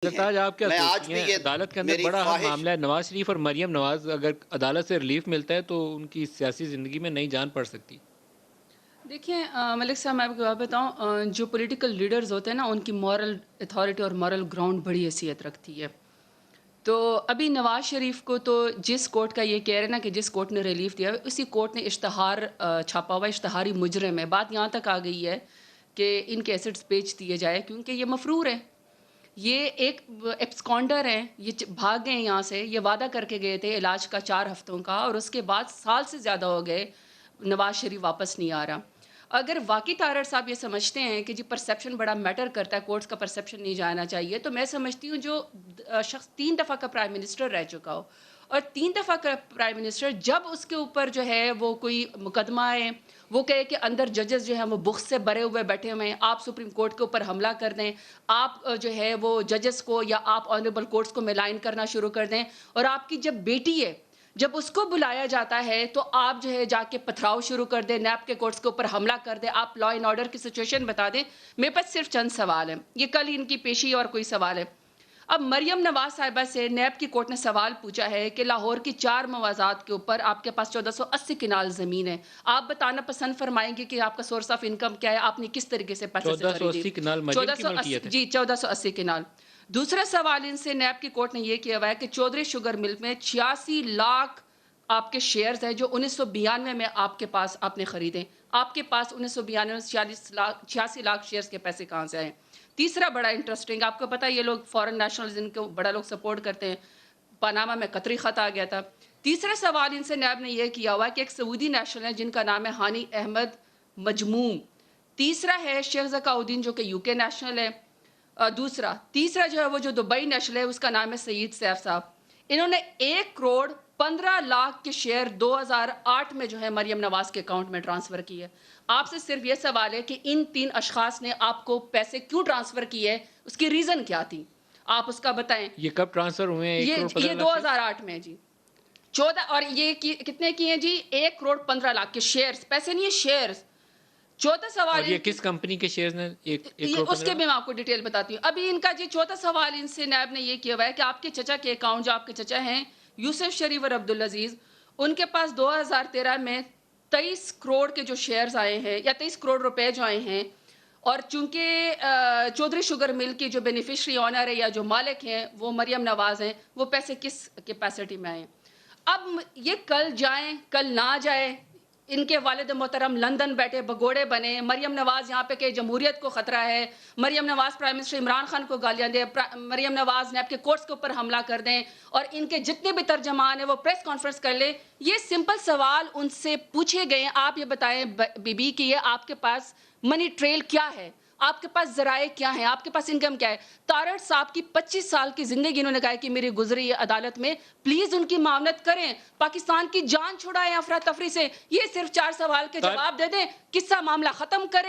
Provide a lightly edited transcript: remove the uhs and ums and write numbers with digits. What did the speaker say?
सरताज आप क्या मैं आज सोचती भी हैं ये अदालत के अंदर मेरी बड़ा अहम ख्वाहिश मामला है नवाज शरीफ और मरियम नवाज अगर अदालत से रिलीफ मिलता है तो उनकी सियासी ज़िंदगी में नई जान पड़ सकती। देखिए मलिक साहब मैं आपको बात बताऊँ जो पॉलिटिकल लीडर्स होते हैं ना उनकी मॉरल अथॉरिटी और मॉरल ग्राउंड बड़ी हैसियत रखती है। तो अभी नवाज शरीफ को तो जिस कोर्ट का ये कह रहे हैं ना कि जिस कोर्ट ने रिलीफ दिया है उसी कोर्ट ने इश्तहार छापा हुआ इश्तहारी मुजरिम है। बात यहाँ तक आ गई है कि इनके एसेट्स बेच दिए जाए क्योंकि ये मफरूर है, ये एक एब्सकॉन्डर हैं, ये भाग गए यहाँ से। ये वादा करके गए थे इलाज का 4 हफ्तों का और उसके बाद साल से ज़्यादा हो गए नवाज शरीफ वापस नहीं आ रहा। अगर वाकई तारड़ साहब ये समझते हैं कि जी परसेप्शन बड़ा मैटर करता है, कोर्ट्स का परसेप्शन नहीं जाना चाहिए, तो मैं समझती हूँ जो शख्स 3 दफ़ा का प्राइम मिनिस्टर रह चुका हो और 3 दफ़ा का प्राइम मिनिस्टर जब उसके ऊपर जो है वो कोई मुकदमा है, वो कहे कि अंदर जजेस जो हैं वो बुख्स से भरे हुए बैठे हुए हैं, आप सुप्रीम कोर्ट के ऊपर हमला कर दें, आप जो है वो जजेस को या आप ऑनरेबल कोर्ट्स को मेलाइन करना शुरू कर दें और आपकी जब बेटी है जब उसको बुलाया जाता है तो आप जो है जाके पथराव शुरू कर दें, नैब के कोर्ट्स के ऊपर हमला कर दें, आप लॉ एंड ऑर्डर की सिचुएशन बता दें। मेरे पास सिर्फ चंद सवाल हैं, ये कल इनकी पेशी और कोई सवाल है। अब मरियम नवाज साहिबा से नैब की कोर्ट ने सवाल पूछा है कि लाहौर की 4 मवाज़ात के ऊपर आपके पास 1480 किनाल ज़मीन है, आप बताना पसंद फरमाएंगे कि आपका सोर्स ऑफ इनकम क्या है, आपने किस तरीके से पैसे से खरीदी? 1480 किनाल मरियम की मलकियत है। जी 1480 किनाल। दूसरा सवाल इनसे नैब की कोर्ट ने यह किया हुआ है कि चौधरी शुगर मिल्क में 86 लाख आपके शेयर्स हैं जो 1992 में आपके पास आपने खरीदे। आपके पास 1992 में 86 लाख शेयर्स के पैसे कहाँ से आए? तीसरा बड़ा इंटरेस्टिंग, आपको पता है ये लोग फॉरेन नेशनल्स इनको बड़ा लोग सपोर्ट करते हैं, पनामा में कतरी खत आ गया था। तीसरा सवाल इनसे नैब ने यह किया हुआ है कि एक सऊदी नेशनल है जिनका नाम है हानी अहमद मजमूम। तीसरा है शेख ज़काउद्दीन जो कि यूके नेशनल है। तीसरा जो है वो जो दुबई नेशनल है उसका नाम है सईद सैफ साहब। इन्होंने 1 करोड़ 15 लाख के शेयर 2008 में जो है मरियम नवाज के अकाउंट में ट्रांसफ़र किए। आपसे सिर्फ ये सवाल है कि इन 3 अशखास ने आपको पैसे क्यों ट्रांसफ़र किए, उसकी रीज़न क्या थी, आप उसका बताएं। ये कब ट्रांसफर हुए हैं? ये 2008 में जी 14 और ये कितने किए जी 1 करोड़ 15 लाख के शेयर्स, पैसे नहीं है शेयर्स। चौथा सवाल और ये किस कंपनी के शेयर्स ने उसके भी मैं आपको डिटेल बताती हूँ। अभी इनका जी चौथा सवाल इनसे नैब ने ये किया हुआ है कि आपके चचा के अकाउंट, जो आपके चचा हैं यूसुफ शरीफ और अब्दुल अजीज, उनके पास 2013 में 23 करोड़ के जो शेयर्स आए हैं या 23 करोड़ रुपए जो आए हैं और चूंकि चौधरी शुगर मिल की जो बेनिफिशरी ऑनर है या जो मालिक हैं वो मरियम नवाज हैं, वो पैसे किस कैपेसिटी में आए? अब ये कल जाएं कल ना जाए, इनके वालिद मोहतरम लंदन बैठे भगोड़े बने, मरियम नवाज यहाँ पे कि जमहूरियत को ख़तरा है, मरियम नवाज प्राइम मिनिस्टर इमरान खान को गालियाँ दे, मरियम नवाज नैब के कोर्ट्स के ऊपर हमला कर दें और इनके जितने भी तर्जमान हैं वो प्रेस कॉन्फ्रेंस कर लें। ये सिंपल सवाल उनसे पूछे गए, आप ये बताएं बीबी कि ये आपके पास मनी ट्रेल क्या है, आपके पास ज़राए क्या हैं, आपके पास इनकम क्या है? तारड़ साहब की 25 साल की ज़िंदगी इन्होंने कहा कि मेरी गुजरी है अदालत में, प्लीज़ उनकी मामलत करें, पाकिस्तान की जान छुड़ाएं अफरा तफरी से। ये सिर्फ 4 सवाल के जवाब दे दें, किस्सा मामला ख़त्म करें।